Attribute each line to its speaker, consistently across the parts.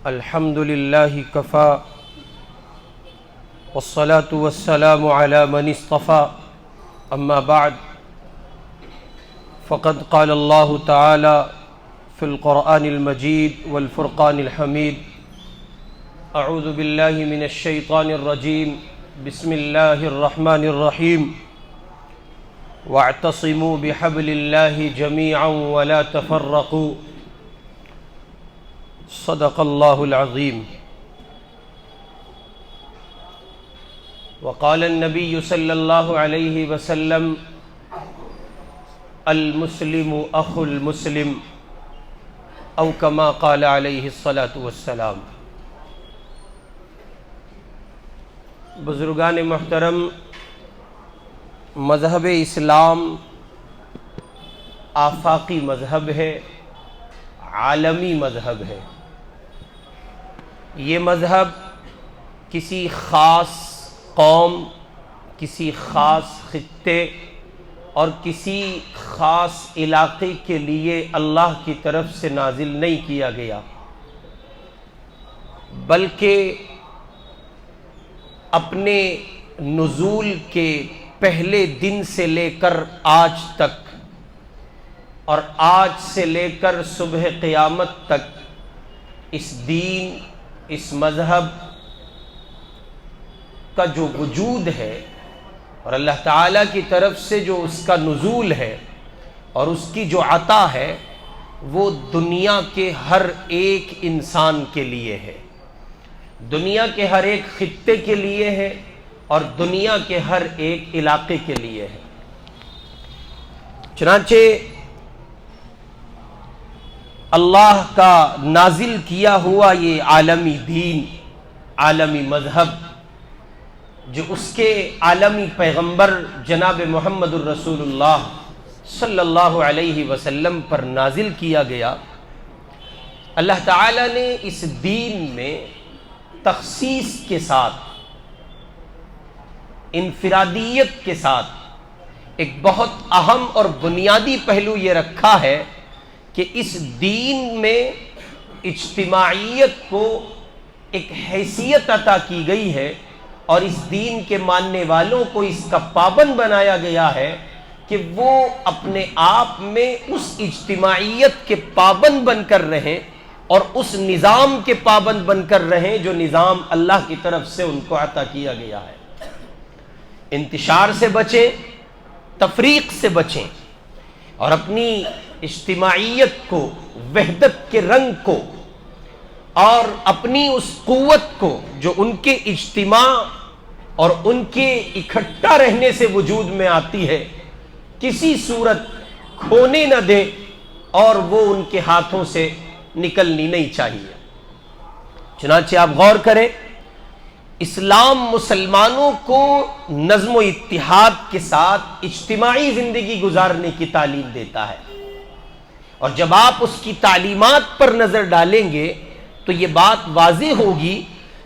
Speaker 1: الحمد لله كفى والصلاة والسلام على من اصطفى أما بعد فقد قال الله تعالى في القرآن المجيد والفرقان الحميد أعوذ بالله من الشيطان الرجيم بسم الله الرحمن الرحيم واعتصموا بحبل الله جميعا ولا تفرقوا صدق الله العظيم وقال النبي صلى الله عليه وسلم المسلم أخو المسلم أو كما قال عليه الصلاة والسلام۔ بزرگان محترم، مذہب اسلام آفاقی مذہب ہے، عالمی مذہب ہے۔ یہ مذہب کسی خاص قوم، کسی خاص خطے اور کسی خاص علاقے کے لیے اللہ کی طرف سے نازل نہیں کیا گیا، بلکہ اپنے نزول کے پہلے دن سے لے کر آج تک اور آج سے لے کر صبح قیامت تک اس دین، اس مذہب کا جو وجود ہے اور اللہ تعالیٰ کی طرف سے جو اس کا نزول ہے اور اس کی جو عطا ہے، وہ دنیا کے ہر ایک انسان کے لیے ہے، دنیا کے ہر ایک خطے کے لیے ہے اور دنیا کے ہر ایک علاقے کے لیے ہے۔ چنانچہ اللہ کا نازل کیا ہوا یہ عالمی دین، عالمی مذہب، جو اس کے عالمی پیغمبر جناب محمد الرسول اللہ صلی اللہ علیہ وسلم پر نازل کیا گیا، اللہ تعالیٰ نے اس دین میں تخصیص کے ساتھ، انفرادیت کے ساتھ ایک بہت اہم اور بنیادی پہلو یہ رکھا ہے کہ اس دین میں اجتماعیت کو ایک حیثیت عطا کی گئی ہے اور اس دین کے ماننے والوں کو اس کا پابند بنایا گیا ہے کہ وہ اپنے آپ میں اس اجتماعیت کے پابند بن کر رہیں اور اس نظام کے پابند بن کر رہیں جو نظام اللہ کی طرف سے ان کو عطا کیا گیا ہے۔ انتشار سے بچیں، تفریق سے بچیں اور اپنی اجتماعیت کو، وحدت کے رنگ کو اور اپنی اس قوت کو جو ان کے اجتماع اور ان کے اکٹھا رہنے سے وجود میں آتی ہے، کسی صورت کھونے نہ دیں اور وہ ان کے ہاتھوں سے نکلنی نہیں چاہیے۔ چنانچہ آپ غور کریں، اسلام مسلمانوں کو نظم و اتحاد کے ساتھ اجتماعی زندگی گزارنے کی تعلیم دیتا ہے، اور جب آپ اس کی تعلیمات پر نظر ڈالیں گے تو یہ بات واضح ہوگی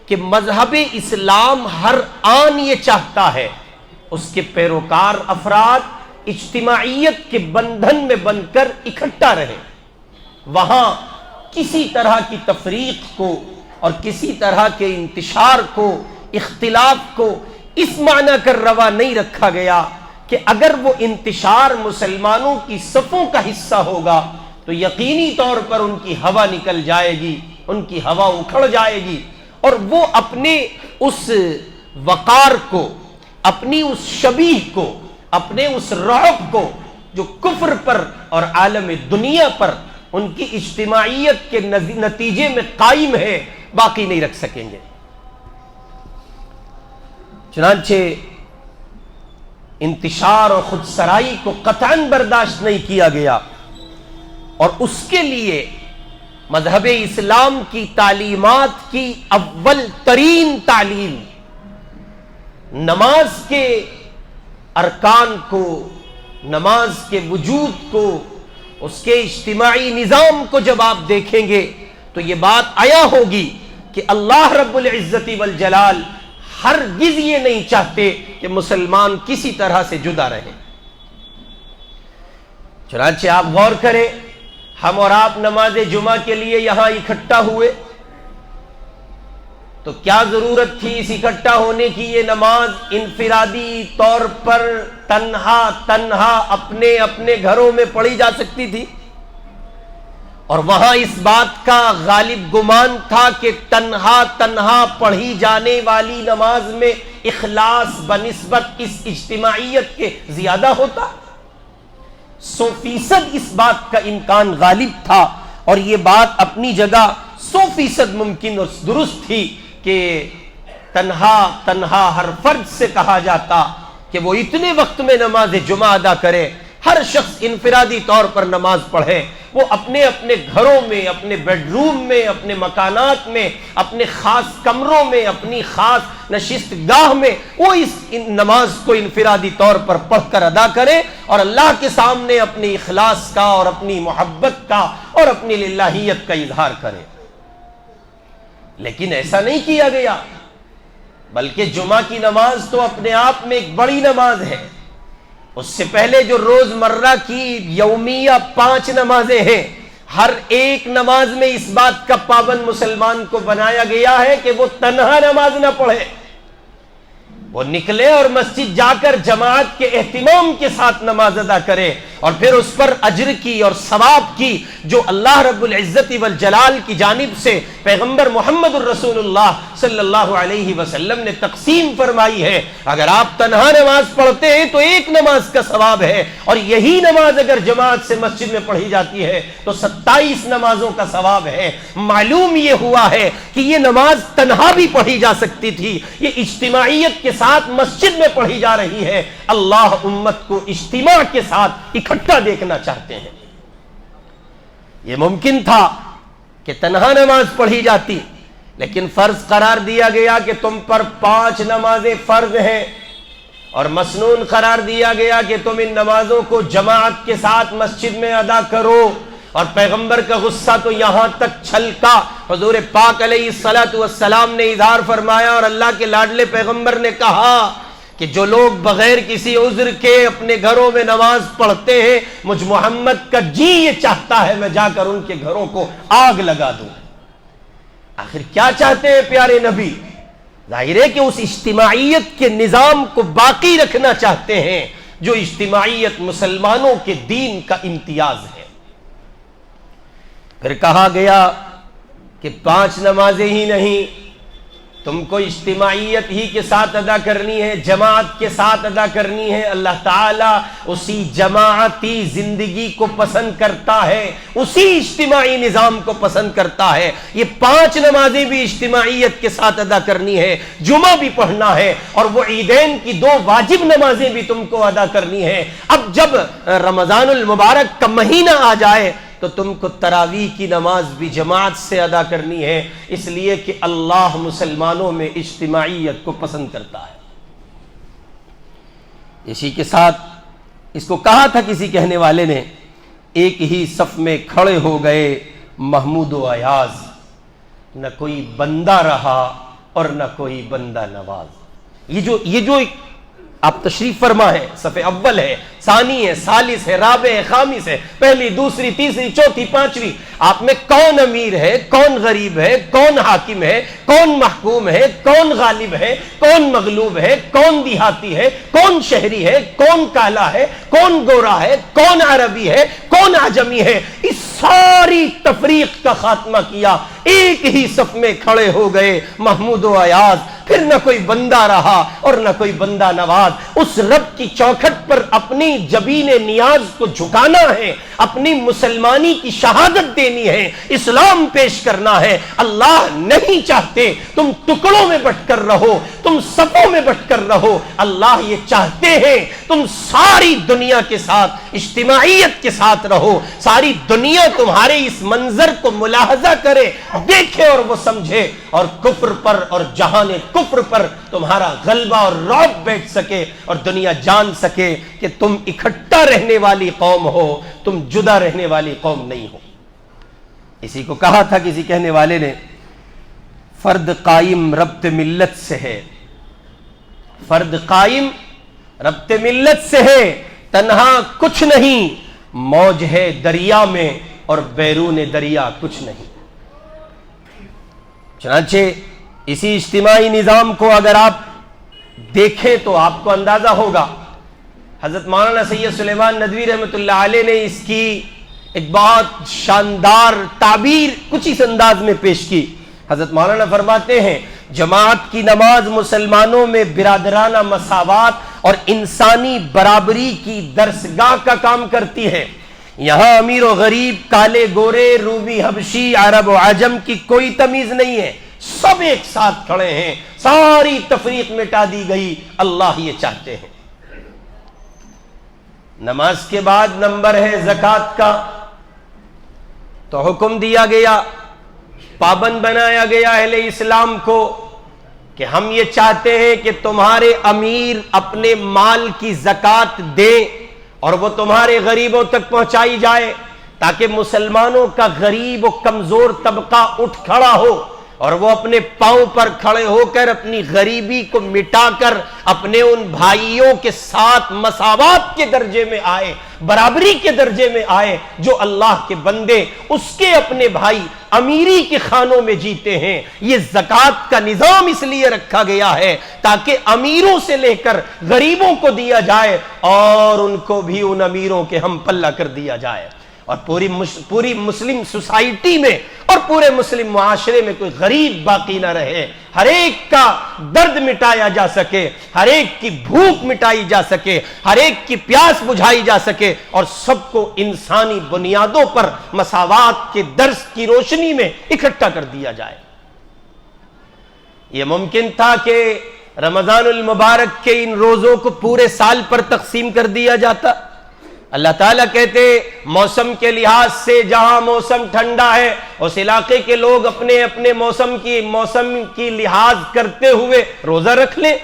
Speaker 1: کہ مذہب اسلام ہر آن یہ چاہتا ہے اس کے پیروکار افراد اجتماعیت کے بندھن میں بن کر اکٹھا رہیں، وہاں کسی طرح کی تفریق کو اور کسی طرح کے انتشار کو، اختلاف کو اس معنی کر روا نہیں رکھا گیا کہ اگر وہ انتشار مسلمانوں کی صفوں کا حصہ ہوگا تو یقینی طور پر ان کی ہوا نکل جائے گی، ان کی ہوا اکھڑ جائے گی اور وہ اپنے اس وقار کو، اپنی اس شبیہ کو، اپنے اس رعب کو جو کفر پر اور عالم دنیا پر ان کی اجتماعیت کے نتیجے میں قائم ہے، باقی نہیں رکھ سکیں گے۔ چنانچہ انتشار اور خود سرائی کو قطعاً برداشت نہیں کیا گیا اور اس کے لیے مذہب اسلام کی تعلیمات کی اول ترین تعلیم، نماز کے ارکان کو، نماز کے وجود کو، اس کے اجتماعی نظام کو جب آپ دیکھیں گے تو یہ بات عیا ہوگی کہ اللہ رب العزت والجلال ہرگز یہ نہیں چاہتے کہ مسلمان کسی طرح سے جدا رہیں۔ چنانچہ آپ غور کریں، ہم اور آپ نماز جمعہ کے لیے یہاں اکٹھا ہوئے تو کیا ضرورت تھی اس اکٹھا ہونے کی؟ یہ نماز انفرادی طور پر تنہا اپنے اپنے گھروں میں پڑھی جا سکتی تھی، اور وہاں اس بات کا غالب گمان تھا کہ تنہا پڑھی جانے والی نماز میں اخلاص بنسبت اس اجتماعیت کے زیادہ ہوتا۔ 100% اس بات کا امکان غالب تھا، اور یہ بات اپنی جگہ 100% ممکن اور درست تھی کہ تنہا ہر فرد سے کہا جاتا کہ وہ اتنے وقت میں نماز جمعہ ادا کرے۔ ہر شخص انفرادی طور پر نماز پڑھے، وہ اپنے اپنے گھروں میں، اپنے بیڈ روم میں، اپنے مکانات میں، اپنے خاص کمروں میں، اپنی خاص نشست گاہ میں وہ اس نماز کو انفرادی طور پر پڑھ کر ادا کرے، اور اللہ کے سامنے اپنی اخلاص کا اور اپنی محبت کا اور اپنی للہیت کا اظہار کرے۔ لیکن ایسا نہیں کیا گیا، بلکہ جمعہ کی نماز تو اپنے آپ میں ایک بڑی نماز ہے۔ اس سے پہلے جو روز مرہ کی یومیہ 5 نمازیں ہیں، ہر ایک نماز میں اس بات کا پابند مسلمان کو بنایا گیا ہے کہ وہ تنہا نماز نہ پڑھے، وہ نکلے اور مسجد جا کر جماعت کے اہتمام کے ساتھ نماز ادا کرے، اور پھر اس پر اجر کی اور ثواب کی جو اللہ رب العزت والجلال کی جانب سے پیغمبر محمد الرسول اللہ صلی اللہ علیہ وسلم نے تقسیم فرمائی ہے۔ اگر آپ تنہا نماز پڑھتے ہیں تو ایک نماز کا ثواب ہے، اور یہی نماز اگر جماعت سے مسجد میں پڑھی جاتی ہے تو 27 نمازوں کا ثواب ہے۔ معلوم یہ ہوا ہے کہ یہ نماز تنہا بھی پڑھی جا سکتی تھی، یہ اجتماعیت کے ساتھ مسجد میں پڑھی جا رہی ہے۔ اللہ امت کو اجتماع کے ساتھ اکٹھا دیکھنا چاہتے ہیں۔ یہ ممکن تھا کہ تنہا نماز پڑھی جاتی، لیکن فرض قرار دیا گیا کہ تم پر 5 نمازیں فرض ہیں، اور مسنون قرار دیا گیا کہ تم ان نمازوں کو جماعت کے ساتھ مسجد میں ادا کرو۔ اور پیغمبر کا غصہ تو یہاں تک چھلکا، حضور پاک علیہ الصلوۃ والسلام نے اظہار فرمایا، اور اللہ کے لاڈلے پیغمبر نے کہا کہ جو لوگ بغیر کسی عذر کے اپنے گھروں میں نماز پڑھتے ہیں، مجھ محمد کا جی یہ چاہتا ہے میں جا کر ان کے گھروں کو آگ لگا دوں۔ آخر کیا چاہتے ہیں پیارے نبی؟ ظاہر ہے کہ اس اجتماعیت کے نظام کو باقی رکھنا چاہتے ہیں جو اجتماعیت مسلمانوں کے دین کا امتیاز ہے۔ پھر کہا گیا کہ 5 نمازیں ہی نہیں، تم کو اجتماعیت ہی کے ساتھ ادا کرنی ہے، جماعت کے ساتھ ادا کرنی ہے۔ اللہ تعالیٰ اسی جماعتی زندگی کو پسند کرتا ہے، اسی اجتماعی نظام کو پسند کرتا ہے۔ یہ 5 نمازیں بھی اجتماعیت کے ساتھ ادا کرنی ہے، جمعہ بھی پڑھنا ہے، اور وہ عیدین کی 2 واجب نمازیں بھی تم کو ادا کرنی ہے۔ اب جب رمضان المبارک کا مہینہ آ جائے تو تم کو تراویح کی نماز بھی جماعت سے ادا کرنی ہے، اس لیے کہ اللہ مسلمانوں میں اجتماعیت کو پسند کرتا ہے۔ اسی کے ساتھ اس کو کہا تھا کسی کہنے والے نے، ایک ہی صف میں کھڑے ہو گئے محمود و ایاز، نہ کوئی بندہ رہا اور نہ کوئی بندہ نواز۔ یہ جو آپ تشریف فرما ہے، صف اول ہے، ثانی ہے، ثالث ہے، رابع ہے، خامس ہے، پہلی، دوسری، تیسری، چوتھی، پانچویں، آپ میں کون امیر ہے، کون غریب ہے، کون حاکم ہے، کون محکوم ہے، کون غالب ہے، کون مغلوب ہے، کون دیہاتی ہے، کون شہری ہے، کون کالا ہے، کون گورا ہے، کون عربی ہے، کون عجمی ہے، اس ساری تفریق کا خاتمہ کیا، ایک ہی صف میں کھڑے ہو گئے محمود و ایاز۔ پھر نہ کوئی بندہ رہا اور نہ کوئی بندہ نواز۔ اس رب کی چوکھٹ پر اپنی جبین نیاز کو جھکانا ہے، اپنی مسلمانی کی شہادت دینی ہے، اسلام پیش کرنا ہے۔ اللہ نہیں چاہتے تم ٹکڑوں میں بٹ کر رہو، تم صفوں میں بٹ کر رہو۔ اللہ یہ چاہتے ہیں تم ساری دنیا کے ساتھ اجتماعیت کے ساتھ رہو، ساری دنیا تمہارے اس منظر کو ملاحظہ کرے، دیکھے اور وہ سمجھے، اور کفر پر اور جہان کفر پر تمہارا غلبہ اور رعب بیٹھ سکے، اور دنیا جان سکے کہ تم اکٹھا رہنے والی قوم ہو، تم جدا رہنے والی قوم نہیں ہو۔ اسی کو کہا تھا کسی کہنے والے نے، فرد قائم ربط ملت سے ہے، فرد قائم ربط ملت سے ہے، تنہا کچھ نہیں، موج ہے دریا میں اور بیرون دریا کچھ نہیں۔ چنانچہ اسی اجتماعی نظام کو اگر آپ دیکھیں تو آپ کو اندازہ ہوگا، حضرت مولانا سید سلیمان ندوی رحمۃ اللہ علیہ نے اس کی ایک بہت شاندار تعبیر کچھ اس انداز میں پیش کی۔ حضرت مولانا فرماتے ہیں جماعت کی نماز مسلمانوں میں برادرانہ مساوات اور انسانی برابری کی درسگاہ کا کام کرتی ہے۔ یہاں امیر و غریب، کالے گورے، رومی حبشی، عرب و عجم کی کوئی تمیز نہیں ہے، سب ایک ساتھ کھڑے ہیں، ساری تفریق مٹا دی گئی، اللہ یہ چاہتے ہیں۔ نماز کے بعد نمبر ہے زکوٰۃ کا، تو حکم دیا گیا، پابند بنایا گیا اہل اسلام کو کہ ہم یہ چاہتے ہیں کہ تمہارے امیر اپنے مال کی زکوٰۃ دیں اور وہ تمہارے غریبوں تک پہنچائی جائے، تاکہ مسلمانوں کا غریب و کمزور طبقہ اٹھ کھڑا ہو اور وہ اپنے پاؤں پر کھڑے ہو کر اپنی غریبی کو مٹا کر اپنے ان بھائیوں کے ساتھ مساوات کے درجے میں آئے، برابری کے درجے میں آئے جو اللہ کے بندے اس کے اپنے بھائی امیری کے خانوں میں جیتے ہیں۔ یہ زکوٰۃ کا نظام اس لیے رکھا گیا ہے تاکہ امیروں سے لے کر غریبوں کو دیا جائے اور ان کو بھی ان امیروں کے ہم پلہ کر دیا جائے، اور پوری مسلم سوسائٹی میں اور پورے مسلم معاشرے میں کوئی غریب باقی نہ رہے، ہر ایک کا درد مٹایا جا سکے، ہر ایک کی بھوک مٹائی جا سکے، ہر ایک کی پیاس بجھائی جا سکے، اور سب کو انسانی بنیادوں پر مساوات کے درس کی روشنی میں اکٹھا کر دیا جائے۔ یہ ممکن تھا کہ رمضان المبارک کے ان روزوں کو پورے سال پر تقسیم کر دیا جاتا۔ اللہ تعالیٰ کہتے موسم کے لحاظ سے جہاں موسم ٹھنڈا ہے اس علاقے کے لوگ اپنے اپنے موسم کی لحاظ کرتے ہوئے روزہ رکھ لیں،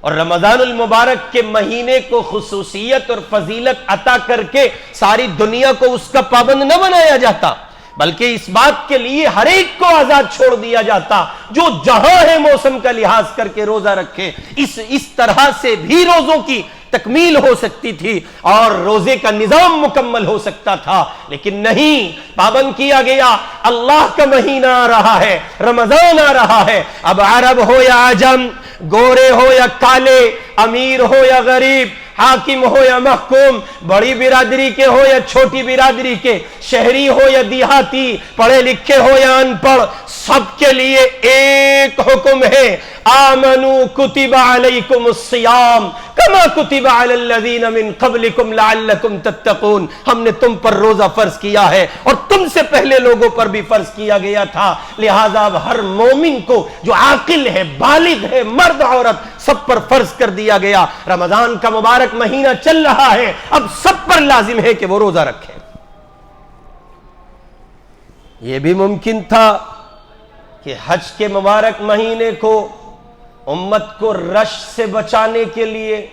Speaker 1: اور رمضان المبارک کے مہینے کو خصوصیت اور فضیلت عطا کر کے ساری دنیا کو اس کا پابند نہ بنایا جاتا، بلکہ اس بات کے لیے ہر ایک کو آزاد چھوڑ دیا جاتا جو جہاں ہے موسم کا لحاظ کر کے روزہ رکھے۔ اس طرح سے بھی روزوں کی تکمیل ہو سکتی تھی اور روزے کا نظام مکمل ہو سکتا تھا، لیکن نہیں، پابند کیا گیا۔ اللہ کا مہینہ آ رہا ہے، رمضان آ رہا ہے، اب عرب ہو یا عجم، گورے ہو یا کالے، امیر ہو یا غریب، حاکم ہو یا محکوم، بڑی برادری کے ہو یا چھوٹی برادری کے، شہری ہو یا دیہاتی، پڑھے لکھے ہو یا ان پڑھ، سب کے لیے ایک حکم ہے، آمنوا کتب علیکم الصیام کما کتب علی الذین من قبلکم لعلکم تتقون۔ ہم نے تم پر روزہ فرض کیا ہے اور تم سے پہلے لوگوں پر بھی فرض کیا گیا تھا، لہذا اب ہر مومن کو جو عاقل ہے، بالغ ہے، مرد عورت، سب پر فرض کر دیا گیا۔ رمضان کا مبارک مہینہ چل رہا ہے، اب سب پر لازم ہے کہ وہ روزہ رکھیں۔ یہ بھی ممکن تھا کہ حج کے مبارک مہینے کو امت کو رش سے بچانے کے لیے،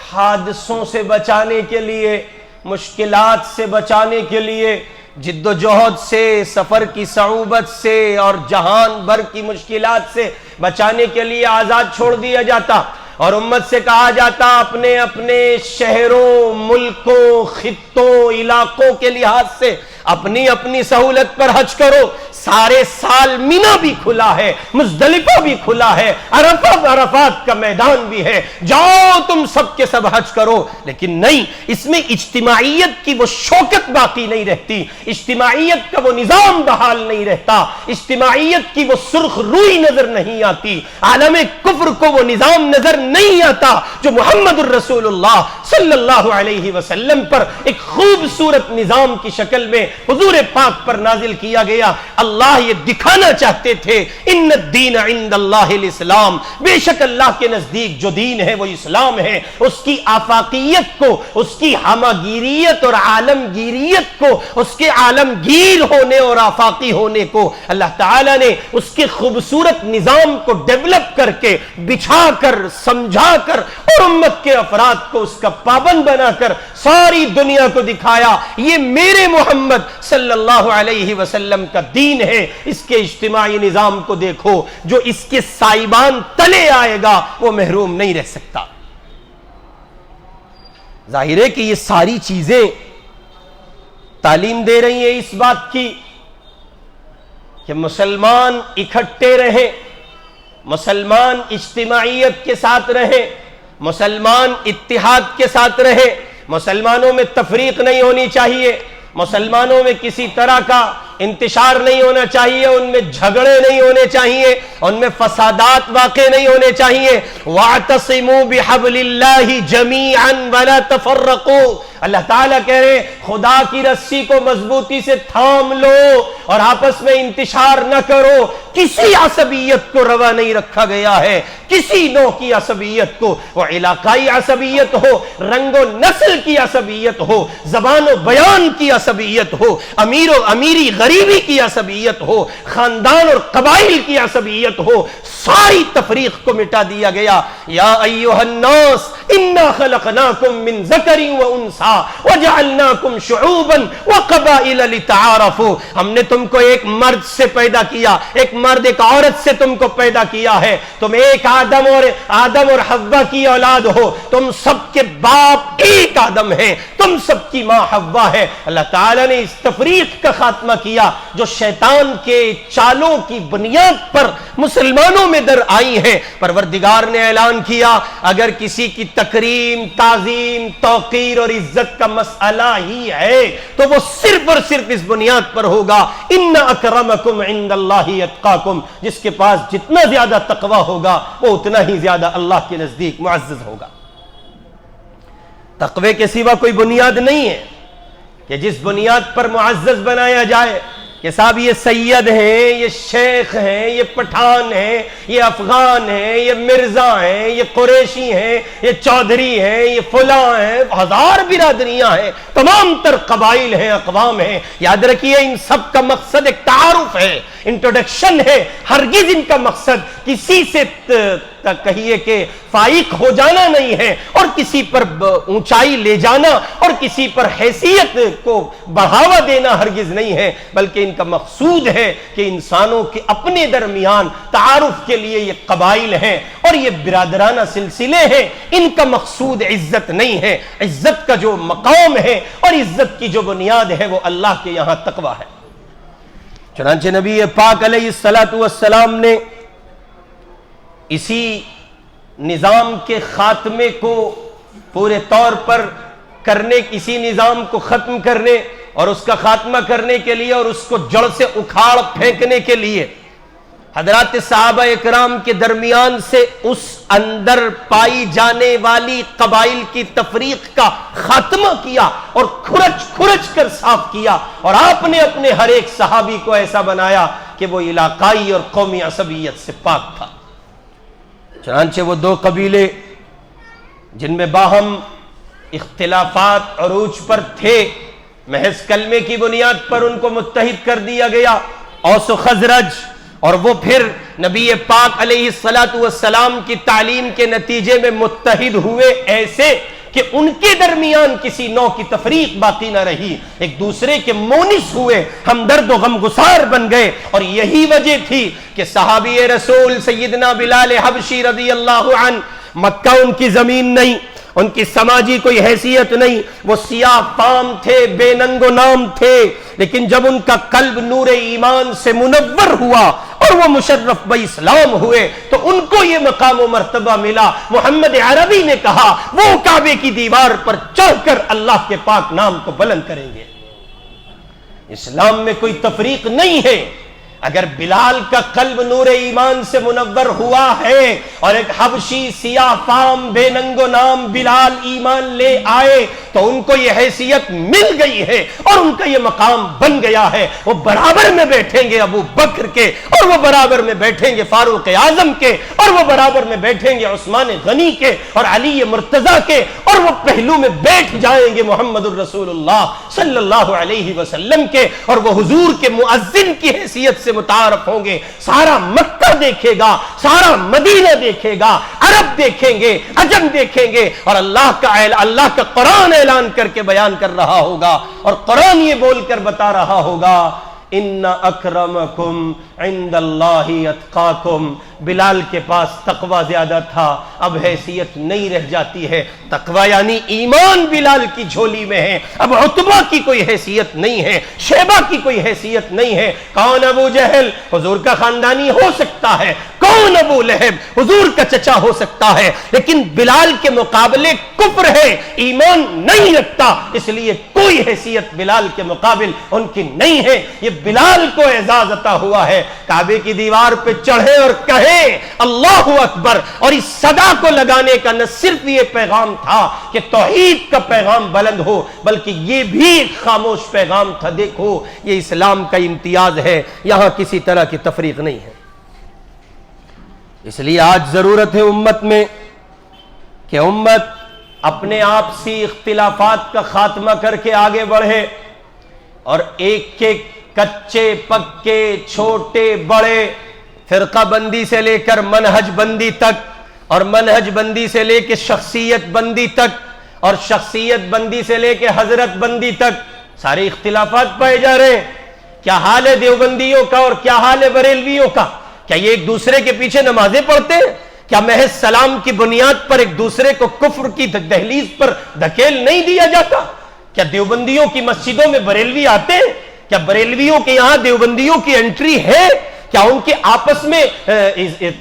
Speaker 1: حادثوں سے بچانے کے لیے، مشکلات سے بچانے کے لیے، جد و جہد سے، سفر کی صعوبت سے اور جہان بھر کی مشکلات سے بچانے کے لیے آزاد چھوڑ دیا جاتا، اور امت سے کہا جاتا اپنے اپنے شہروں، ملکوں، خطوں، علاقوں کے لحاظ سے اپنی اپنی سہولت پر حج کرو۔ سارے سال مینا بھی کھلا ہے، مزدلفہ بھی کھلا ہے، عرفات کا میدان بھی ہے، جاؤ تم سب کے سب حج کرو۔ لیکن نہیں، اس میں اجتماعیت کی وہ شوکت باقی نہیں رہتی، اجتماعیت کا وہ نظام بحال نہیں رہتا، اجتماعیت کی وہ سرخ روئی نظر نہیں آتی، عالم کفر کو وہ نظام نظر نہیں آتا جو محمد الرسول اللہ صلی اللہ علیہ وسلم پر ایک خوبصورت نظام کی شکل میں حضور پاک پر نازل کیا گیا۔ اللہ یہ دکھانا چاہتے تھے ان الدین عند اللہ الاسلام، بے شک اللہ کے نزدیک جو دین ہے وہ اسلام ہے۔ اس کی آفاقیت کو، اس کی ہماگیریت اور عالمگیریت کو، اس کے عالمگیر ہونے اور آفاقی ہونے کو اللہ تعالیٰ نے اس کے خوبصورت نظام کو ڈیولپ کر کے، بچھا کر، سمجھا کر اور امت کے افراد کو اس کا پابند بنا کر ساری دنیا کو دکھایا، یہ میرے محمد صلی اللہ علیہ وسلم کا دین ہے۔ اس کے اجتماعی نظام کو دیکھو، جو اس کے سائبان تلے آئے گا وہ محروم نہیں رہ سکتا۔ ظاہر ہے کہ یہ ساری چیزیں تعلیم دے رہی ہیں اس بات کی کہ مسلمان اکٹھے رہیں، مسلمان اجتماعیت کے ساتھ رہیں، مسلمان اتحاد کے ساتھ رہیں، مسلمانوں میں تفریق نہیں ہونی چاہیے، مسلمانوں میں کسی طرح کا انتشار نہیں ہونا چاہیے، ان میں جھگڑے نہیں ہونے چاہیے، ان میں فسادات واقع نہیں ہونے چاہیے۔ وَاعْتَصِمُوا بِحَبْلِ اللَّهِ جَمِيعًا وَلَا تَفَرَّقُوا، اللہ تعالیٰ کہہ رہے خدا کی رسی کو مضبوطی سے تھام لو اور آپس میں انتشار نہ کرو۔ کسی عصبیت کو روا نہیں رکھا گیا ہے، کسی نوع کی عصبیت کو، وہ علاقائی عصبیت ہو، رنگ و نسل کی عصبیت ہو، زبان و بیان کی عصبیت ہو، امیر و امیری غریبی کی عصبیت ہو، خاندان اور قبائل کی عصبیت ہو، ساری تفریق کو مٹا دیا گیا۔ یا ایھا الناس انا خلقناکم من ذکر و انثی وجعلناکم شعوبا وقبائل لتعارفوا، ہم نے تم کو ایک مرد سے پیدا کیا، ایک مرد ایک عورت سے تم کو پیدا کیا ہے، تم ایک آدم اور حوا کی اولاد ہو، تم سب کے باپ ایک آدم ہے، تم سب کی ماں حوا ہے۔ اللہ تعالیٰ نے اس تفریق کا خاتمہ کیا جو شیطان کے چالوں کی بنیاد پر مسلمانوں میں در آئی ہے۔ پروردگار نے اعلان کیا اگر کسی کی تکریم، تعظیم، توقیر اور عزت کا مسئلہ ہی ہے تو وہ صرف اور صرف اس بنیاد پر ہوگا ان اکرمکم عند اللہ اتقاکم، جس کے پاس جتنا زیادہ تقوی ہوگا وہ اتنا ہی زیادہ اللہ کے نزدیک معزز ہوگا۔ تقوی کے سوا کوئی بنیاد نہیں ہے کہ جس بنیاد پر معزز بنایا جائے کہ صاحب یہ سید ہیں، یہ شیخ ہیں، یہ پٹھان ہیں، یہ افغان ہیں، یہ مرزا ہیں، یہ قریشی ہیں، یہ چودھری ہیں، یہ فلاں ہیں، ہزار برادریاں ہیں، تمام تر قبائل ہیں، اقوام ہیں۔ یاد رکھیے ان سب کا مقصد ایک تعارف ہے، انٹروڈکشن ہے، ہرگز ان کا مقصد کسی سے کہیے کہ فائق ہو جانا نہیں ہے اور کسی پر اونچائی لے جانا اور کسی پر حیثیت کو بڑھاوا دینا ہرگز نہیں ہے، بلکہ ان کا مقصود ہے کہ انسانوں کے اپنے درمیان تعارف کے لیے یہ قبائل ہیں اور یہ برادرانہ سلسلے ہیں۔ ان کا مقصود عزت نہیں ہے، عزت کا جو مقام ہے اور عزت کی جو بنیاد ہے وہ اللہ کے یہاں تقوی ہے۔ چنانچہ نبی پاک علیہ السلام نے اسی نظام کے خاتمے کو پورے طور پر کرنے، اسی نظام کو ختم کرنے اور اس کا خاتمہ کرنے کے لیے اور اس کو جڑ سے اکھاڑ پھینکنے کے لیے حضرات صحابہ اکرام کے درمیان سے اس اندر پائی جانے والی قبائل کی تفریق کا خاتمہ کیا اور کھرچ کر صاف کیا، اور آپ نے اپنے ہر ایک صحابی کو ایسا بنایا کہ وہ علاقائی اور قومی عصبیت سے پاک تھا۔ چنانچہ وہ دو قبیلے جن میں باہم اختلافات عروج پر تھے، محض کلمے کی بنیاد پر ان کو متحد کر دیا گیا، اوس و خزرج، اور وہ پھر نبی پاک علیہ السلام کی تعلیم کے نتیجے میں متحد ہوئے ایسے کہ ان کے درمیان کسی نوع کی تفریق باقی نہ رہی، ایک دوسرے کے مونس ہوئے، ہمدرد و غمگسار بن گئے۔ اور یہی وجہ تھی کہ صحابی رسول سیدنا بلال حبشی رضی اللہ عنہ، مکہ ان کی زمین نہیں، ان کی سماجی کوئی حیثیت نہیں، وہ سیاہ فام تھے، بے ننگ و نام تھے، لیکن جب ان کا قلب نور ایمان سے منور ہوا اور وہ مشرف باسلام ہوئے تو ان کو یہ مقام و مرتبہ ملا۔ محمد عربی نے کہا وہ کعبے کی دیوار پر چڑھ کر اللہ کے پاک نام کو بلند کریں گے۔ اسلام میں کوئی تفریق نہیں ہے۔ اگر بلال کا قلب نور ایمان سے منور ہوا ہے اور ایک حبشی سیاہ فام بے ننگ و نام بلال ایمان لے آئے تو ان کو یہ حیثیت مل گئی ہے اور ان کا یہ مقام بن گیا ہے۔ وہ برابر میں بیٹھیں گے ابو بکر کے، اور وہ برابر میں بیٹھیں گے فاروق اعظم کے، اور وہ برابر میں بیٹھیں گے عثمان غنی کے اور علی مرتضیٰ کے، اور وہ پہلو میں بیٹھ جائیں گے محمد الرسول اللہ صلی اللہ علیہ وسلم کے، اور وہ حضور کے مؤذن کی حیثیت سے متعارف ہوں گے۔ سارا مکہ دیکھے گا، سارا مدینہ دیکھے گا، عرب دیکھیں گے، عجم دیکھیں گے، اور اللہ کا قرآن اعلان کر کے بیان کر رہا ہوگا، اور قرآن یہ بول کر بتا رہا ہوگا ان اکرمکم عند اللہ اتقاکم۔ بلال کے پاس تقوی زیادہ تھا، اب حیثیت نہیں رہ جاتی ہے۔ تقوی یعنی ایمان بلال کی جھولی میں ہے، اب عتبہ کی کوئی حیثیت نہیں ہے، شیبہ کی کوئی حیثیت نہیں ہے۔ کون ابو جہل؟ حضور کا خاندانی ہو سکتا ہے، کون ابو لہب حضور کا چچا ہو سکتا ہے، لیکن بلال کے مقابلے کفر ہے، ایمان نہیں رکھتا، اس لیے کوئی حیثیت بلال کے مقابل ان کی نہیں ہے۔ یہ بلال کو اعزاز عطا ہوا ہے، کعبے کی دیوار پہ چڑھے اور کہیں اللہ اکبر، اور اس صدا کو لگانے کا نہ صرف یہ پیغام تھا کہ توحید کا پیغام بلند ہو، بلکہ یہ بھی ایک خاموش پیغام تھا، دیکھو یہ اسلام کا امتیاز ہے، یہاں کسی طرح کی تفریق نہیں ہے۔ اس لیے آج ضرورت ہے امت میں کہ امت اپنے آپسی اختلافات کا خاتمہ کر کے آگے بڑھے، اور ایک ایک کچے پکے چھوٹے بڑے فرقہ بندی سے لے کر منہج بندی تک، اور منہج بندی سے لے کے شخصیت بندی تک، اور شخصیت بندی سے لے کے حضرت بندی تک سارے اختلافات پائے جا رہے ہیں۔ کیا حال ہے دیوبندیوں کا اور کیا حال ہے بریلویوں کا؟ کیا یہ ایک دوسرے کے پیچھے نمازیں پڑھتے ہیں؟ کیا محض سلام کی بنیاد پر ایک دوسرے کو کفر کی دہلیز پر دھکیل نہیں دیا جاتا؟ کیا دیوبندیوں کی مسجدوں میں بریلوی آتے ہیں؟ کیا بریلویوں کے یہاں دیوبندیوں کی انٹری ہے؟ کیا ان کے آپس میں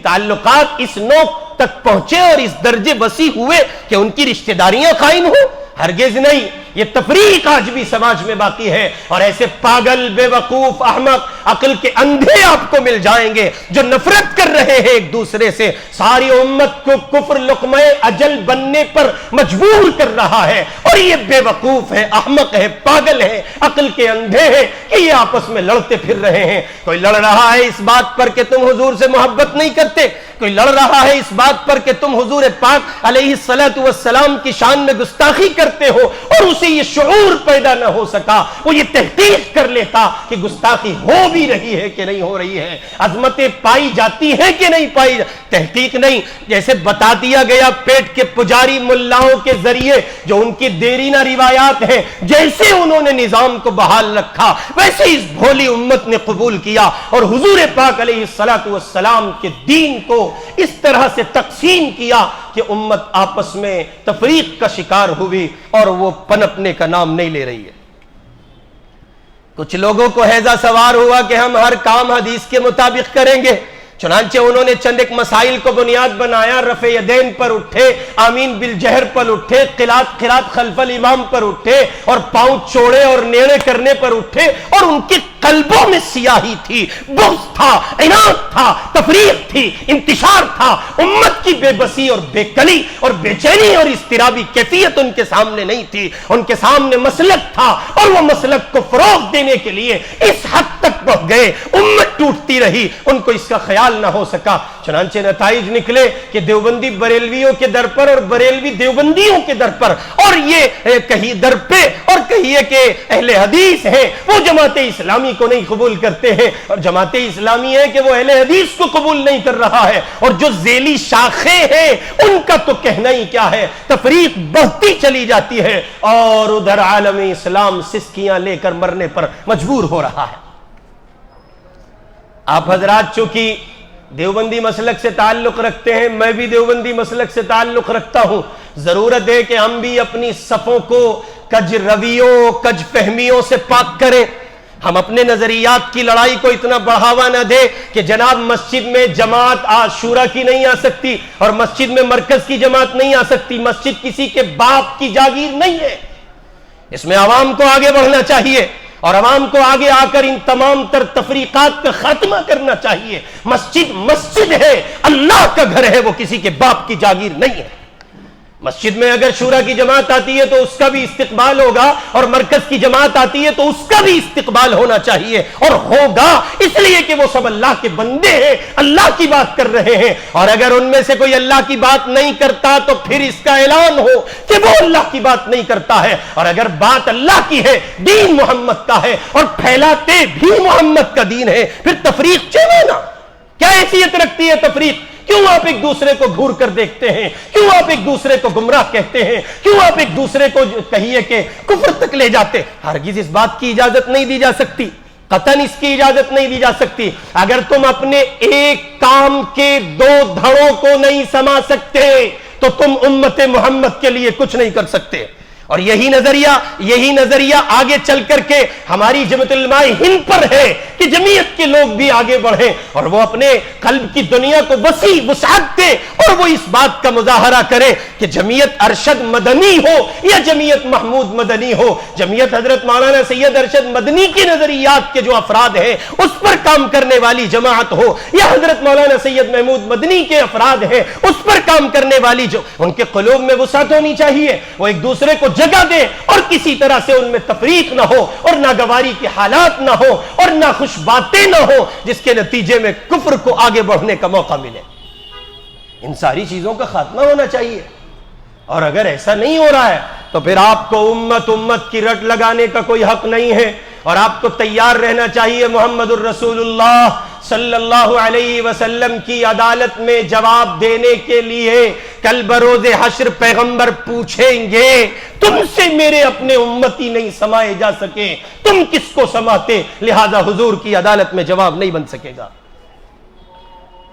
Speaker 1: تعلقات اس نوک تک پہنچے اور اس درجے وسیع ہوئے کہ ان کی رشتہ داریاں قائم ہوں؟ ہرگز نہیں۔ یہ تفریق آج بھی سماج میں باقی ہے، اور ایسے پاگل، بے وقوف، احمق، عقل کے اندھے آپ کو مل جائیں گے جو نفرت کر رہے ہیں ایک دوسرے سے، ساری امت کو کفر لقمہ اجل بننے پر مجبور کر رہا ہے، اور یہ بے وقوف ہے، احمق ہے، پاگل ہے، عقل کے اندھے ہیں کہ یہ آپس میں لڑتے پھر رہے ہیں۔ کوئی لڑ رہا ہے اس بات پر کہ تم حضور سے محبت نہیں کرتے، کوئی لڑ رہا ہے اس بات پر کہ تم حضور پاک علیہ الصلوۃ والسلام کی شان میں گستاخی کرتے ہو، اور اسے یہ شعور پیدا نہ ہو سکا، وہ یہ تحقیق کر لیتا کہ گستاخی ہو بھی رہی ہے کہ نہیں ہو رہی ہے، عظمتیں پائی جاتی ہیں کہ نہیں پائی، تحقیق نہیں۔ جیسے بتا دیا گیا پیٹ کے پجاری ملاؤں کے ذریعے جو ان کی دیرینہ روایات ہیں، جیسے انہوں نے نظام کو بحال رکھا، ویسے اس بھولی امت نے قبول کیا، اور حضور پاک علیہ الصلوۃ والسلام کے دین کو اس طرح سے تقسیم کیا کہ امت آپس میں تفریق کا شکار ہوئی، اور وہ پنپنے کا نام نہیں لے رہی ہے۔ کچھ لوگوں کو ہیضہ سوار ہوا کہ ہم ہر کام حدیث کے مطابق کریں گے، چنانچہ انہوں نے چند ایک مسائل کو بنیاد بنایا، رفع یدین پر اٹھے، آمین بالجہر پر اٹھے، قرات خلف الامام پر اٹھے، اور پاؤں چوڑے اور نیڑے کرنے پر اٹھے، اور ان کے قلبوں میں سیاہی تھی، بغض تھا، عناد تھا، تفریق تھی، انتشار تھا، امت کی بے بسی اور بے کلی اور بے چینی اور اضطرابی کیفیت ان کے سامنے نہیں تھی، ان کے سامنے مسلک تھا، اور وہ مسلک کو فروغ دینے کے لیے اس حد تک پہنچ گئے، امت ٹوٹتی رہی، ان کو اس کا خیال نہ ہو سکا۔ چنانچہ نتائج نکلے کہ دیوبندی بریلویوں کے در پر اور بریلوی دیوبندیوں کے در پر، اور یہ کہیں در پہ اور کہیے کہ اہل حدیث ہیں وہ جماعت اسلامی کو نہیں قبول کرتے ہیں، اور جماعت اسلامی ہے کہ وہ اہل حدیث کو قبول نہیں کر رہا ہے، اور جو ذیلی شاخیں ہیں ان کا تو کہنا ہی کیا ہے۔ تفریق بڑھتی چلی جاتی ہے، اور ادھر عالم اسلام سسکیاں لے کر مرنے پر مجبور ہو رہا ہے۔ آپ حضرات چونکہ دیوبندی مسلک سے تعلق رکھتے ہیں، میں بھی دیوبندی مسلک سے تعلق رکھتا ہوں، ضرورت ہے کہ ہم بھی اپنی صفوں کو کج رویوں، کج فہمیوں سے پاک کریں۔ ہم اپنے نظریات کی لڑائی کو اتنا بڑھاوا نہ دے کہ جناب مسجد میں جماعت شورا کی نہیں آ سکتی، اور مسجد میں مرکز کی جماعت نہیں آ سکتی، مسجد کسی کے باپ کی جاگیر نہیں ہے۔ اس میں عوام کو آگے بڑھنا چاہیے، اور عوام کو آگے آ کر ان تمام تر تفریقات کا خاتمہ کرنا چاہیے۔ مسجد مسجد ہے، اللہ کا گھر ہے، وہ کسی کے باپ کی جاگیر نہیں ہے۔ مسجد میں اگر شورا کی جماعت آتی ہے تو اس کا بھی استقبال ہوگا، اور مرکز کی جماعت آتی ہے تو اس کا بھی استقبال ہونا چاہیے، اور ہوگا، اس لیے کہ وہ سب اللہ کے بندے ہیں، اللہ کی بات کر رہے ہیں، اور اگر ان میں سے کوئی اللہ کی بات نہیں کرتا تو پھر اس کا اعلان ہو کہ وہ اللہ کی بات نہیں کرتا ہے، اور اگر بات اللہ کی ہے، دین محمد کا ہے، اور پھیلاتے بھی محمد کا دین ہے، پھر تفریق چاہیے نا۔ کیا حیثیت رکھتی ہے تفریق؟ کیوں آپ ایک دوسرے کو گھور کر دیکھتے ہیں؟ کیوں آپ ایک دوسرے کو گمراہ کہتے ہیں؟ کیوں آپ ایک دوسرے کو کہیے کہ کفر تک لے جاتے؟ ہرگز اس بات کی اجازت نہیں دی جا سکتی، قطعاً اس کی اجازت نہیں دی جا سکتی۔ اگر تم اپنے ایک کام کے دو دھڑوں کو نہیں سما سکتے تو تم امت محمد کے لیے کچھ نہیں کر سکتے۔ اور یہی نظریہ آگے چل کر کے ہماری جمعیت علماء ہند پر ہے کہ جمعیت کے لوگ بھی آگے بڑھیں اور وہ اپنے قلب کی دنیا کو وسیع وسعت دیں اور وہ اس بات کا مظاہرہ کریں کہ جمعیت ارشد مدنی ہو یا جمعیت محمود مدنی ہو، جمعیت حضرت مولانا سید ارشد مدنی کے نظریات کے جو افراد ہیں اس پر کام کرنے والی جماعت ہو، یا حضرت مولانا سید محمود مدنی کے افراد ہیں اس پر کام کرنے والی، جو ان کے قلوب میں وسعت ہونی چاہیے، وہ ایک دوسرے کو جگہ دیں اور کسی طرح سے ان میں تفریق نہ ہو اور ناگواری کے حالات نہ ہو اور ناخوش باتیں نہ ہو جس کے نتیجے میں کفر کو آگے بڑھنے کا موقع ملے۔ ان ساری چیزوں کا خاتمہ ہونا چاہیے، اور اگر ایسا نہیں ہو رہا ہے تو پھر آپ کو امت کی رٹ لگانے کا کوئی حق نہیں ہے، اور آپ کو تیار رہنا چاہیے محمد الرسول اللہ صلی اللہ علیہ وسلم کی عدالت میں جواب دینے کے لیے۔ کل بروز حشر پیغمبر پوچھیں گے تم سے میرے اپنے امتی نہیں سمائے جا سکے، تم کس کو سماتے، لہذا حضور کی عدالت میں جواب نہیں بن سکے گا۔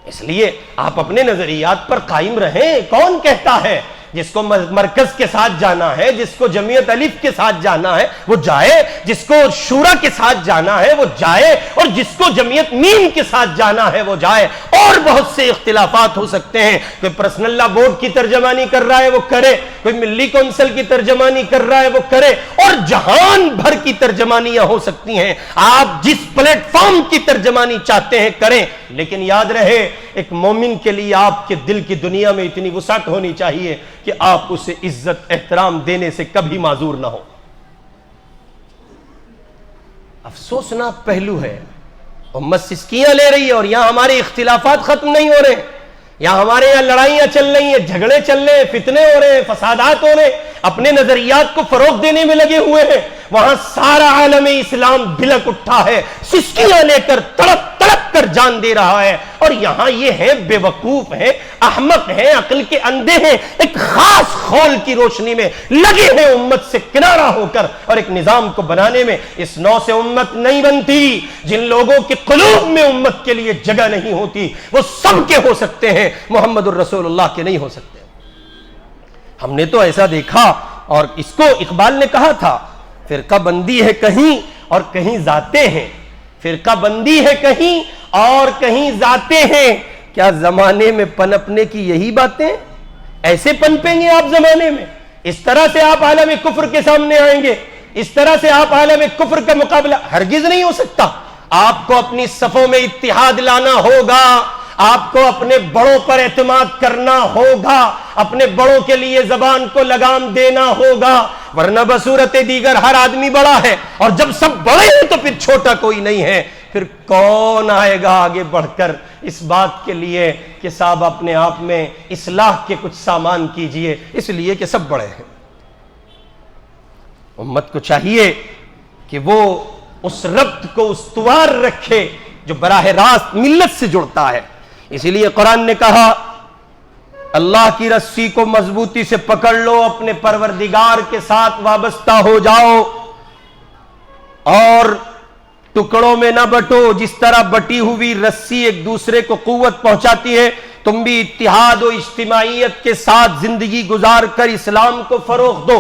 Speaker 1: اس لیے آپ اپنے نظریات پر قائم رہیں۔ کون کہتا ہے جس کو مرکز کے ساتھ جانا ہے، جس کو جمعیت الف کے ساتھ جانا ہے وہ جائے، جس کو شورا کے ساتھ جانا ہے وہ جائے، اور جس کو جمعیت میم کے ساتھ جانا ہے وہ جائے۔ اور بہت سے اختلافات ہو سکتے ہیں، کوئی پرسنل لا بورڈ کی ترجمانی کر رہا ہے وہ کرے، کوئی ملی کونسل کی ترجمانی کر رہا ہے وہ کرے، اور جہان بھر کی ترجمانیاں ہو سکتی ہیں۔ آپ جس پلیٹ فارم کی ترجمانی چاہتے ہیں کریں، لیکن یاد رہے ایک مومن کے لیے آپ کے دل کی دنیا میں اتنی وسعت ہونی چاہیے کہ آپ اسے عزت احترام دینے سے کبھی معذور نہ ہو۔ افسوسناک پہلو ہے، امت سسکیاں لے رہی ہے اور یہاں ہمارے اختلافات ختم نہیں ہو رہے ہیں، یہاں ہمارے یہاں لڑائیاں چل رہی ہیں، جھگڑے چل رہے ہیں، فتنے ہو رہے ہیں، فسادات ہو رہے ہیں، اپنے نظریات کو فروغ دینے میں لگے ہوئے ہیں۔ وہاں سارا عالم اسلام بھلک اٹھا ہے، سسکیاں لے کر تڑپ تڑپ کر جان دے رہا ہے، اور یہاں یہ ہے بے وقوف ہیں، احمق ہیں، عقل کے اندھے ہیں، ایک خاص خول کی روشنی میں لگے ہیں امت سے کنارہ ہو کر اور ایک نظام کو بنانے میں۔ اس نو سے امت نہیں بنتی، جن لوگوں کے قلوب میں امت کے لیے جگہ نہیں ہوتی وہ سب کے ہو سکتے ہیں، محمد الرسول اللہ کے نہیں ہو سکتے۔ ہم نے تو ایسا دیکھا، اور اس کو اقبال نے کہا تھا، فرقہ بندی ہے کہیں اور کہیں ذاتیں ہیں، فرقہ بندی ہے کہیں اور کہیں ذاتیں ہیں، کیا زمانے میں پنپنے کی یہی باتیں؟ ایسے پنپیں گے آپ زمانے میں؟ اس طرح سے آپ عالم کفر کے سامنے آئیں گے؟ اس طرح سے آپ عالم کفر کا مقابلہ ہرگز نہیں ہو سکتا۔ آپ کو اپنی صفوں میں اتحاد لانا ہوگا، آپ کو اپنے بڑوں پر اعتماد کرنا ہوگا، اپنے بڑوں کے لیے زبان کو لگام دینا ہوگا، ورنہ بصورت دیگر ہر آدمی بڑا ہے، اور جب سب بڑے ہیں تو پھر چھوٹا کوئی نہیں ہے۔ پھر کون آئے گا آگے بڑھ کر اس بات کے لیے کہ صاحب اپنے آپ میں اصلاح کے کچھ سامان کیجئے، اس لیے کہ سب بڑے ہیں۔ امت کو چاہیے کہ وہ اس ربط کو استوار رکھے جو براہ راست ملت سے جڑتا ہے۔ اسی لیے قرآن نے کہا اللہ کی رسی کو مضبوطی سے پکڑ لو، اپنے پروردگار کے ساتھ وابستہ ہو جاؤ اور ٹکڑوں میں نہ بٹو۔ جس طرح بٹی ہوئی رسی ایک دوسرے کو قوت پہنچاتی ہے، تم بھی اتحاد و اجتماعیت کے ساتھ زندگی گزار کر اسلام کو فروغ دو،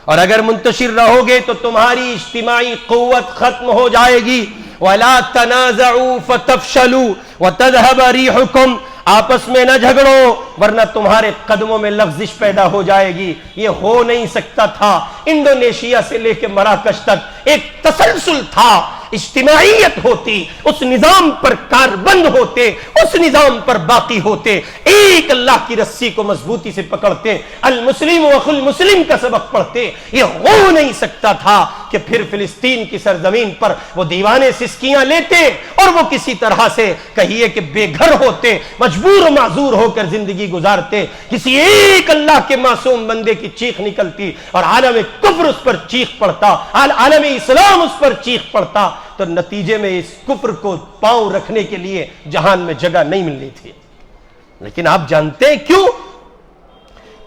Speaker 1: اور اگر منتشر رہو گے تو تمہاری اجتماعی قوت ختم ہو جائے گی۔ وَلَا تَنَازَعُوا فَتَفْشَلُوا وَتَذْهَبَ رِيحُكُمْ، آپس میں نہ جھگڑو ورنہ تمہارے قدموں میں لغزش پیدا ہو جائے گی۔ یہ ہو نہیں سکتا تھا۔ انڈونیشیا سے لے کے مراکش تک ایک تسلسل تھا، اجتماعیت ہوتی، اس نظام پر کاربند ہوتے، اس نظام پر باقی ہوتے، ایک اللہ کی رسی کو مضبوطی سے پکڑتے، المسلم و اخو المسلم کا سبق پڑھتے۔ یہ ہو نہیں سکتا تھا کہ پھر فلسطین کی سرزمین پر وہ دیوانے سسکیاں لیتے اور وہ کسی طرح سے کہیے کہ بے گھر ہوتے، مجبور و معذور ہو کر زندگی گزارتے، کسی ایک اللہ کے معصوم بندے کی چیخ نکلتی اور عالم کفر اس پر چیخ پڑتا، عالم اسلام اس پر چیخ پڑتا، تو نتیجے میں اس کفر کو پاؤں رکھنے کے لیے جہان میں جگہ نہیں ملنی تھی۔ لیکن آپ جانتے ہیں کیوں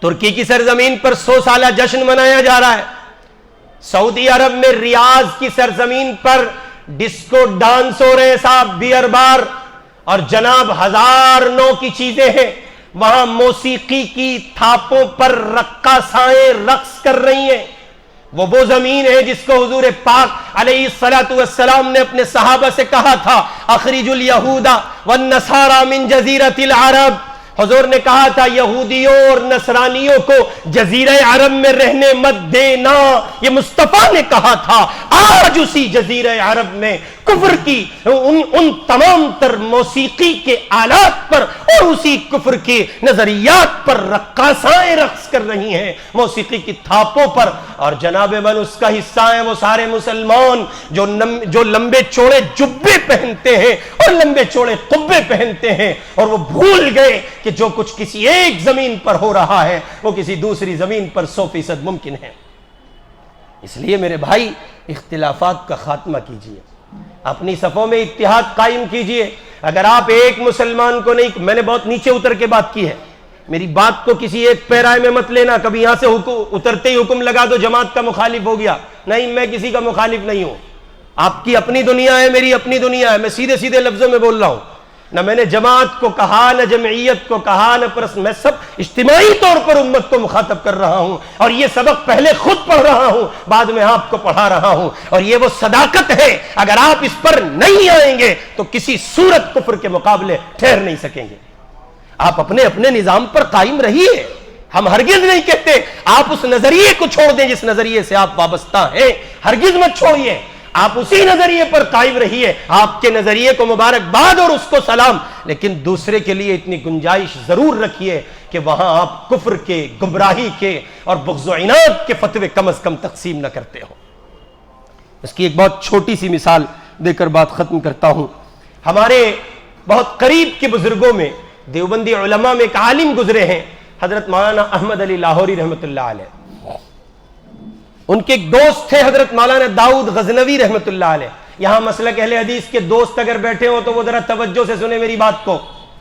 Speaker 1: ترکی کی سرزمین پر 100 سالہ جشن منایا جا رہا ہے؟ سعودی عرب میں ریاض کی سرزمین پر ڈسکو ڈانس ہو رہے ہیں صاحب، بیئر بار اور جناب 1009 کی چیزیں ہیں۔ وہاں موسیقی کی تھاپوں پر رقاصائیں رقص کر رہی ہیں، وہ زمین ہے جس کو حضور پاک علیہ الصلوۃ والسلام نے اپنے صحابہ سے کہا تھا اخرج الیہود والنصارى من جزیرۃ العرب. حضور نے کہا تھا یہودیوں اور نصرانیوں کو جزیرہ عرب میں رہنے مت دینا. یہ مصطفیٰ نے کہا تھا. آج اسی جزیرہ عرب میں کفر کی ان تمام تر موسیقی کے آلات پر اور اسی کفر کے نظریات پر رقاصائیں رقص کر رہی ہیں, موسیقی کی تھاپوں پر. اور جناب من اس کا حصہ ہیں وہ سارے مسلمان جو لمبے چوڑے جبے پہنتے ہیں اور لمبے چوڑے قبے پہنتے ہیں, اور وہ بھول گئے کہ جو کچھ کسی ایک زمین پر ہو رہا ہے وہ کسی دوسری زمین پر 100% ممکن ہے. اس لیے میرے بھائی اختلافات کا خاتمہ کیجئے, اپنی صفوں میں اتحاد قائم کیجئے. اگر آپ ایک مسلمان کو نہیں, میں نے بہت نیچے اتر کے بات کی ہے, میری بات کو کسی ایک پیرائے میں مت لینا, کبھی یہاں سے اترتے ہی حکم لگا دو جماعت کا مخالف ہو گیا. نہیں, میں کسی کا مخالف نہیں ہوں. آپ کی اپنی دنیا ہے, میری اپنی دنیا ہے. میں سیدھے سیدھے لفظوں میں بول رہا ہوں. نہ میں نے جماعت کو کہا, نہ جمعیت کو کہا, نہ میں سب اجتماعی طور پر امت کو مخاطب کر رہا ہوں. اور یہ سبق پہلے خود پڑھ رہا ہوں, بعد میں آپ کو پڑھا رہا ہوں. اور یہ وہ صداقت ہے, اگر آپ اس پر نہیں آئیں گے تو کسی صورت کفر کے مقابلے ٹھہر نہیں سکیں گے. آپ اپنے اپنے نظام پر قائم رہیے. ہم ہرگز نہیں کہتے آپ اس نظریے کو چھوڑ دیں جس نظریے سے آپ وابستہ ہیں, ہرگز مت چھوڑیے. آپ اسی نظریے پر قائم رہیے. آپ کے نظریے کو مبارکباد اور اس کو سلام, لیکن دوسرے کے لیے اتنی گنجائش ضرور رکھیے کہ وہاں آپ کفر کے, گمراہی کے اور بغض و عناد کے فتوے کم از کم تقسیم نہ کرتے ہو. اس کی ایک بہت چھوٹی سی مثال دے کر بات ختم کرتا ہوں. ہمارے بہت قریب کے بزرگوں میں, دیوبندی علماء میں ایک عالم گزرے ہیں, حضرت مولانا احمد علی لاہوری رحمۃ اللہ علیہ. ان کے ایک دوست تھے حضرت مولانا داؤد غزنوی رحمۃ اللہ علیہ. یہاں مسلک اہل حدیث کے دوست اگر بیٹھے ہوں تو وہ ذرا توجہ سے سنیں میری بات کو,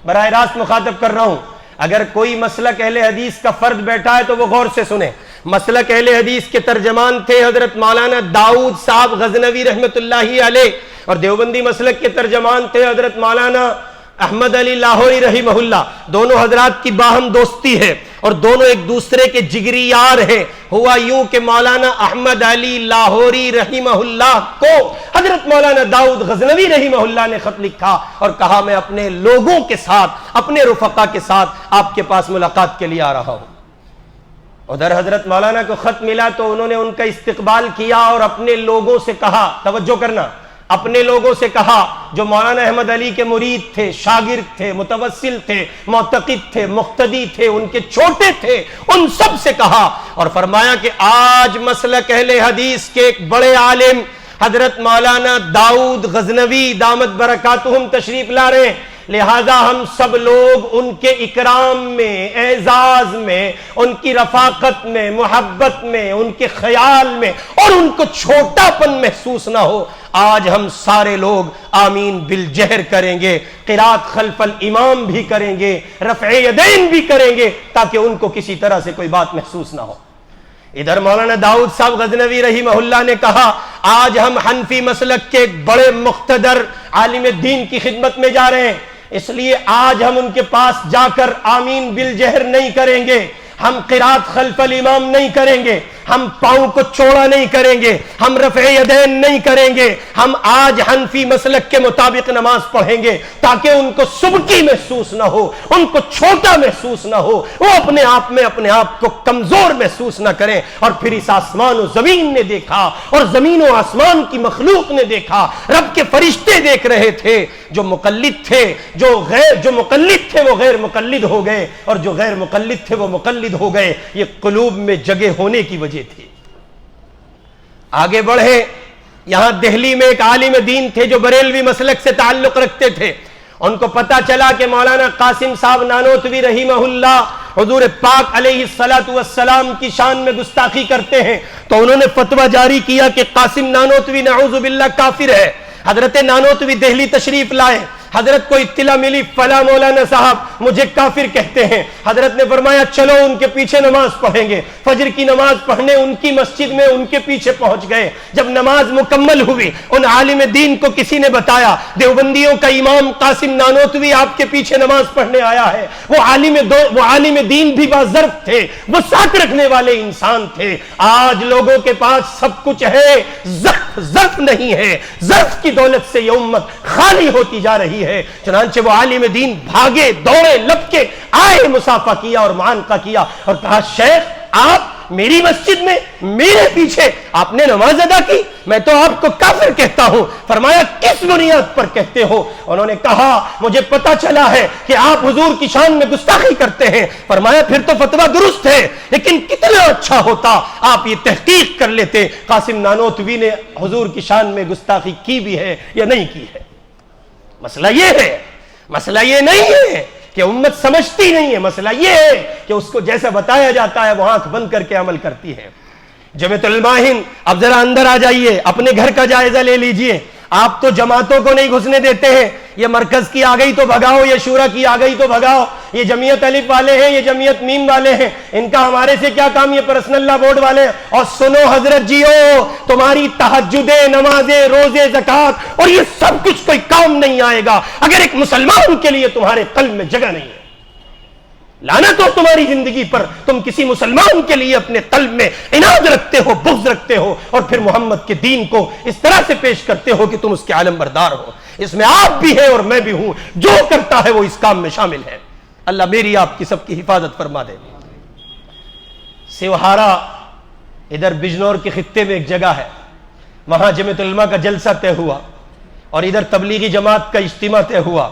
Speaker 1: براہ راست مخاطب کر رہا ہوں. اگر کوئی مسلک اہل حدیث کا فرد بیٹھا ہے تو وہ غور سے سنیں. مسلک اہل حدیث کے ترجمان تھے حضرت مولانا داؤد صاحب غزنوی رحمۃ اللہ علیہ, اور دیوبندی مسلک کے ترجمان تھے حضرت مولانا احمد علی لاہوری رحمہ اللہ. دونوں حضرات کی باہم دوستی ہے اور دونوں ایک دوسرے کے جگری یار ہیں. ہوا یوں کہ مولانا احمد علی لاہوری رحمہ اللہ کو حضرت مولانا داؤد غزنوی رحمہ اللہ نے خط لکھا اور کہا میں اپنے لوگوں کے ساتھ, اپنے رفقا کے ساتھ آپ کے پاس ملاقات کے لیے آ رہا ہوں. ادھر حضرت مولانا کو خط ملا تو انہوں نے ان کا استقبال کیا اور اپنے لوگوں سے کہا, توجہ کرنا, اپنے لوگوں سے کہا جو مولانا احمد علی کے مرید تھے, شاگرد تھے, متوسل تھے, معتقد تھے, مقتدی تھے, ان کے چھوٹے تھے, ان سب سے کہا اور فرمایا کہ آج مسلک اہل حدیث کے ایک بڑے عالم حضرت مولانا داؤد غزنوی دامت برکاتہم تشریف لا رہے ہیں, لہذا ہم سب لوگ ان کے اکرام میں, اعزاز میں, ان کی رفاقت میں, محبت میں, ان کے خیال میں اور ان کو چھوٹا پن محسوس نہ ہو, آج ہم سارے لوگ آمین بالجہر کریں گے, قرات خلف الامام بھی کریں گے, رفع یدین بھی کریں گے تاکہ ان کو کسی طرح سے کوئی بات محسوس نہ ہو. ادھر مولانا داؤد صاحب غزنوی رحمہ اللہ نے کہا آج ہم حنفی مسلک کے ایک بڑے مقتدر عالم دین کی خدمت میں جا رہے ہیں, اس لیے آج ہم ان کے پاس جا کر آمین بالجہر نہیں کریں گے, ہم قرات خلف الامام نہیں کریں گے, ہم پاؤں کو چوڑا نہیں کریں گے, ہم رفع یدین نہیں کریں گے, ہم آج حنفی مسلک کے مطابق نماز پڑھیں گے تاکہ ان کو سبکی محسوس نہ ہو, ان کو چھوٹا محسوس نہ ہو, وہ اپنے آپ میں اپنے آپ کو کمزور محسوس نہ کریں. اور پھر اس آسمان و زمین نے دیکھا اور زمین و آسمان کی مخلوق نے دیکھا, رب کے فرشتے دیکھ رہے تھے, جو مقلد تھے, جو مقلد تھے وہ غیر مقلد ہو گئے اور جو غیر مقلد تھے وہ مقلد ہو گئے. یہ قلوب میں جگہ ہونے کی وجہ تھی. آگے بڑھے, یہاں دہلی میں ایک عالم دین تھے جو بریلوی مسلک سے تعلق رکھتے تھے. ان کو پتا چلا کہ مولانا قاسم صاحب نانوتوی رحمہ اللہ حضور پاک علیہ الصلوۃ والسلام کی شان میں گستاخی کرتے ہیں, تو انہوں نے فتویٰ جاری کیا کہ قاسم نانوتوی نعوذ باللہ کافر ہے. حضرت نانوتوی دہلی تشریف لائے, حضرت کو اطلاع ملی فلاں مولانا صاحب مجھے کافر کہتے ہیں۔ حضرت نے فرمایا چلو ان کے پیچھے نماز پڑھیں گے۔ فجر کی نماز پڑھنے ان کی مسجد میں ان کے پیچھے پہنچ گئے۔ جب نماز مکمل ہوئی ان عالم دین کو کسی نے بتایا دیوبندیوں کا امام قاسم نانوتوی آپ کے پیچھے نماز پڑھنے آیا ہے۔ وہ عالم دین بھی باظرف تھے، وہ ساتھ رکھنے والے انسان تھے۔ آج لوگوں کے پاس سب کچھ ہے، ظرف نہیں ہے۔ ظرف کی دولت سے یہ امت خالی ہوتی جا رہی ہے۔ چنانچہ وہ عالم دین بھاگے دوڑے لپکے آئے، مصافحہ کیا اور معانقہ کیا اور کہا شیخ آپ میری مسجد میں میرے پیچھے آپ نے نماز ادا کی، میں تو آپ کو کافر کہتا ہوں۔ فرمایا کس بنیاد پر کہتے ہو؟ انہوں نے کہا مجھے پتا چلا ہے کہ آپ حضور کی شان میں گستاخی کرتے ہیں۔ فرمایا پھر تو فتویٰ درست ہے، لیکن کتنا اچھا ہوتا آپ یہ تحقیق کر لیتے قاسم نانوتوی نے حضور کی شان میں گستاخی کی بھی ہے یا نہیں کی ہے۔ مسئلہ یہ ہے، مسئلہ یہ نہیں ہے کہ امت سمجھتی نہیں ہے، مسئلہ یہ ہے کہ اس کو جیسا بتایا جاتا ہے وہ آنکھ بند کر کے عمل کرتی ہے۔ جمعیت علماء ہند اب ذرا اندر آ جائیے، اپنے گھر کا جائزہ لے لیجئے۔ آپ تو جماعتوں کو نہیں گھسنے دیتے ہیں، یہ مرکز کی آ گئی تو بھگاؤ، یہ شورا کی آ گئی تو بھگاؤ، یہ جمعیت الف والے ہیں، یہ جمعیت میم والے ہیں، ان کا ہمارے سے کیا کام، یہ پرسنل لا بورڈ والے ہیں۔ اور سنو حضرت جیو، تمہاری تہجدیں، نمازیں، روزے، زکوٰۃ اور یہ سب کچھ کوئی کام نہیں آئے گا اگر ایک مسلمان کے لیے تمہارے قلب میں جگہ نہیں ہے۔ لعنت ہو تمہاری زندگی پر، تم کسی مسلمان کے لیے اپنے قلب میں عناد رکھتے ہو، بغض رکھتے ہو اور پھر محمد کے دین کو اس طرح سے پیش کرتے ہو کہ تم اس کے علم بردار ہو۔ اس میں آپ بھی ہیں اور میں بھی ہوں، جو کرتا ہے وہ اس کام میں شامل ہے۔ اللہ میری آپ کی سب کی حفاظت فرما دے۔ سیوہارا ادھر بجنور کے خطے میں ایک جگہ ہے، وہاں جمعیت علماء کا جلسہ طے ہوا اور ادھر تبلیغی جماعت کا اجتماع طے ہوا۔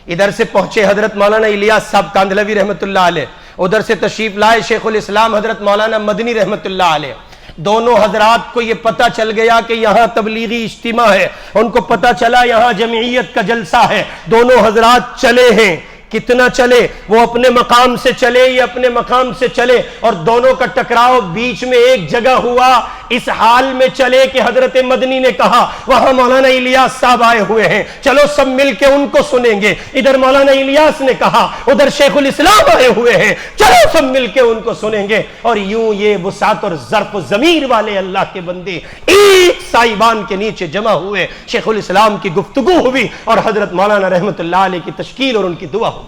Speaker 1: ادھر سے پہنچے حضرت مولانا الیاس صاحب کاندھلوی رحمت اللہ علیہ، ادھر سے تشریف لائے شیخ الاسلام حضرت مولانا مدنی رحمت اللہ علیہ۔ دونوں حضرات کو یہ پتہ چل گیا کہ یہاں تبلیغی اجتماع ہے، ان کو پتہ چلا یہاں جمعیت کا جلسہ ہے۔ دونوں حضرات چلے ہیں، کتنا چلے، وہ اپنے مقام سے چلے، یہ اپنے مقام سے چلے اور دونوں کا ٹکراؤ بیچ میں ایک جگہ ہوا۔ اس حال میں چلے کہ حضرت مدنی نے کہا وہاں مولانا الیاس صاحب آئے ہوئے ہیں، چلو سب مل کے ان کو سنیں گے۔ ادھر مولانا الیاس نے کہا ادھر شیخ الاسلام آئے ہوئے ہیں، چلو سب مل کے ان کو سنیں گے۔ اور یوں یہ وسعت اور ظرف و ضمیر والے اللہ کے بندے ایک سائبان کے نیچے جمع ہوئے، شیخ الاسلام کی گفتگو ہوئی اور حضرت مولانا رحمت اللہ علیہ کی تشکیل اور ان کی دعا ہوئی۔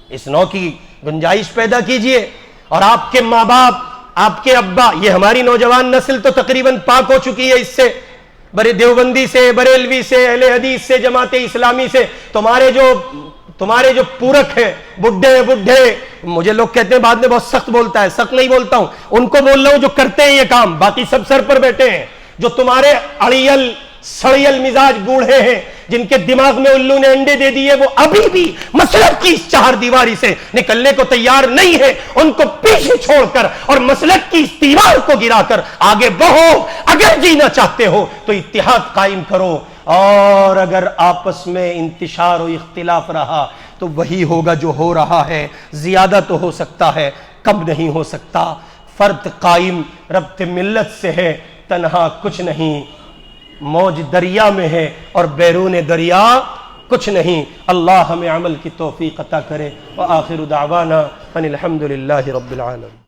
Speaker 1: اس نوع کی گنجائش پیدا کیجئے اور آپ کے ماں باپ، آپ کے ابا، یہ ہماری نوجوان نسل تو تقریباً پاک ہو چکی ہے اس سے، بڑے دیوبندی سے، بریلوی سے، اہل حدیث سے، جماعت اسلامی سے، تمہارے جو پورک ہیں، بڈھے، مجھے لوگ کہتے ہیں بعد میں بہت سخت بولتا ہے، سخت نہیں بولتا ہوں، ان کو بول رہا ہوں جو کرتے ہیں یہ کام، باقی سب سر پر بیٹھے ہیں، جو تمہارے اڑیل سڑیل مزاج بوڑھے ہیں، جن کے دماغ میں الو نے انڈے دے دیے، وہ ابھی بھی مسلک کی اس چہار دیواری سے نکلنے کو تیار نہیں ہے۔ ان کو پیچھے چھوڑ کر اور مسلک کی اس دیوار کو گرا کر آگے بڑھو۔ اگر جینا چاہتے ہو تو اتحاد قائم کرو، اور اگر آپس میں انتشار و اختلاف رہا تو وہی ہوگا جو ہو رہا ہے۔ زیادہ تو ہو سکتا ہے، کم نہیں ہو سکتا۔ فرد قائم ربط ملت سے ہے، تنہا کچھ نہیں، موج دریا میں ہے اور بیرون دریا کچھ نہیں۔ اللہ ہمیں عمل کی توفیق عطا کرے۔ وآخر دعوانا ان الحمد للہ رب العالمین۔